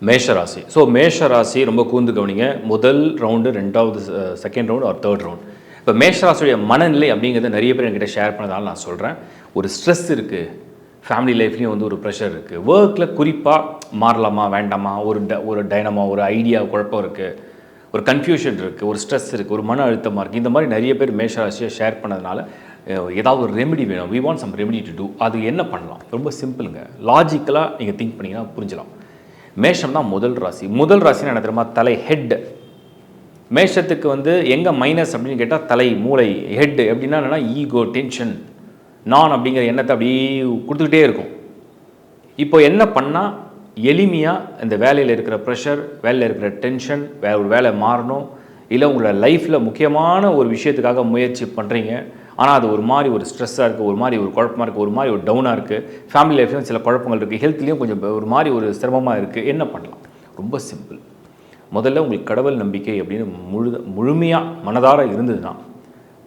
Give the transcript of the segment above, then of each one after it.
மேஷ ராசி. ஸோ மேஷ ராசி ரொம்ப கூர்ந்து கவனிங்க. முதல் ரவுண்டு, 2வது second round R 3rd round. இப்போ மேஷ ராசியுடைய மனநிலை அப்படிங்கிறத நிறைய பேர் என்கிட்ட ஷேர் பண்ணதால நான் சொல்கிறேன். ஒரு ஸ்ட்ரெஸ் இருக்குது, ஃபேமிலி லைஃப்லேயும் வந்து ஒரு ப்ரெஷர் இருக்குது, ஒர்க்கில் குறிப்பாக மாறலாமா வேண்டாமா, ஒரு டைனமா, ஒரு ஐடியா குழப்பம் இருக்குது, ஒரு கன்ஃபியூஷன் இருக்குது, ஒரு ஸ்ட்ரெஸ் இருக்குது, ஒரு மன அழுத்தமாக இருக்குது. இந்த மாதிரி நிறைய பேர் மேஷ ராசியை ஷேர் பண்ணதுனால ஏதாவது ஒரு ரெமெடி வேணும், we want some remedy to do. அது என்ன பண்ணலாம்? ரொம்ப சிம்பிளுங்க. லாஜிக்கலாக நீங்கள் திங்க் பண்ணிங்கன்னா புரிஞ்சலாம். மேஷம் தான் முதல் ராசி. முதல் ராசின்னு என்ன தெரியுமா? தலை, ஹெட். மேஷத்துக்கு வந்து எங்கே மைனஸ் அப்படின்னு கேட்டால் தலை, மூளை. ஹெட் எப்படின்னா என்னென்னா ஈகோ, டென்ஷன், நான் அப்படிங்கிற எண்ணத்தை அப்படியே கொடுத்துக்கிட்டே இருக்கும். இப்போ என்ன பண்ணால் எளிமையாக இந்த வேலையில் இருக்கிற ப்ரெஷர், வேலையில் இருக்கிற டென்ஷன், ஒரு வேலை மாறணும், இல்லை உங்களோட லைஃப்பில் முக்கியமான ஒரு விஷயத்துக்காக முயற்சி பண்ணுறீங்க, ஆனால் அது ஒரு மாதிரி ஒரு ஸ்ட்ரெஸ்ஸாக இருக்குது, ஒரு மாதிரி ஒரு குழப்பமாக இருக்குது, ஒரு மாதிரி ஒரு டவுனாக இருக்குது, ஃபேமிலி லைஃப்லையும் சில குழப்பங்கள் இருக்குது, ஹெல்த்லேயும் கொஞ்சம் ஒரு மாதிரி ஒரு சிரமமாக இருக்குது. என்ன பண்ணலாம்? ரொம்ப சிம்பிள். முதல்ல உங்களுக்கு கடவுள் நம்பிக்கை அப்படின்னு முழுமையாக மனதார இருந்ததுன்னா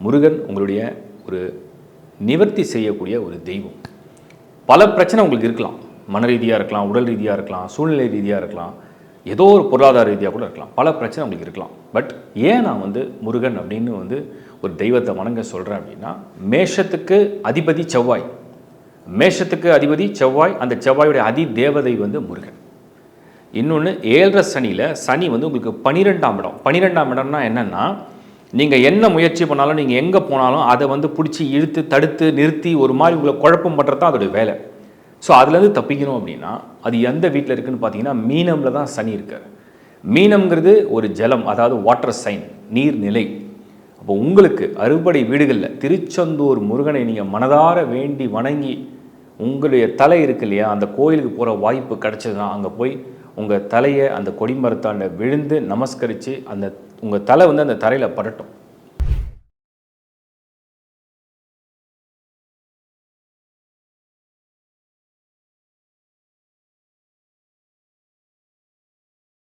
முருகன் உங்களுடைய ஒரு நிவர்த்தி செய்யக்கூடிய ஒரு தெய்வம். பல பிரச்சனை உங்களுக்கு இருக்கலாம், மன ரீதியாக இருக்கலாம், உடல் ரீதியாக இருக்கலாம், சூழ்நிலை ரீதியாக இருக்கலாம், ஏதோ ஒரு பொருளாதார ரீதியாக கூட இருக்கலாம், பல பிரச்சனை உங்களுக்கு இருக்கலாம். பட் ஏன் நான் வந்து முருகன் அப்படின்னு வந்து ஒரு தெய்வத்தை வணங்க சொல்கிறேன் அப்படின்னா, மேஷத்துக்கு அதிபதி செவ்வாய். மேஷத்துக்கு அதிபதி செவ்வாய், அந்த செவ்வாயுடைய அதி தேவதை வந்து முருகன். இன்னொன்று 7.5 சனியில் சனி வந்து உங்களுக்கு 12ஆம் இடம். 12ஆம் இடம்னா என்னென்னா, நீங்கள் என்ன முயற்சி பண்ணாலும், நீங்கள் எங்கே போனாலும் அதை வந்து பிடிச்சி இழுத்து தடுத்து நிறுத்தி ஒரு மாதிரி உங்களை குழப்பம் பண்ணுறது தான் அதோடைய வேலை. ஸோ அதுலேருந்து தப்பிக்கணும் அப்படின்னா அது எந்த வீட்டில் இருக்குதுன்னு பார்த்தீங்கன்னா மீனமில் தான் சனி இருக்கார். மீனம்ங்கிறது ஒரு ஜலம், அதாவது வாட்டர் சைன், நீர்நிலை. அப்போ உங்களுக்கு அறுபடை வீடுகளில் திருச்செந்தூர் முருகனை நீங்கள் மனதார வேண்டி வணங்கி உங்களுடைய தலை இருக்கு இல்லையா, அந்த கோயிலுக்கு போகிற வாய்ப்பு கிடச்சதுன்னா அங்கே போய் உங்கள் தலையை அந்த கொடிமரத்தாண்ட விழுந்து நமஸ்கரித்து அந்த உங்கள் தலை வந்து அந்த தரையில் படட்டும்.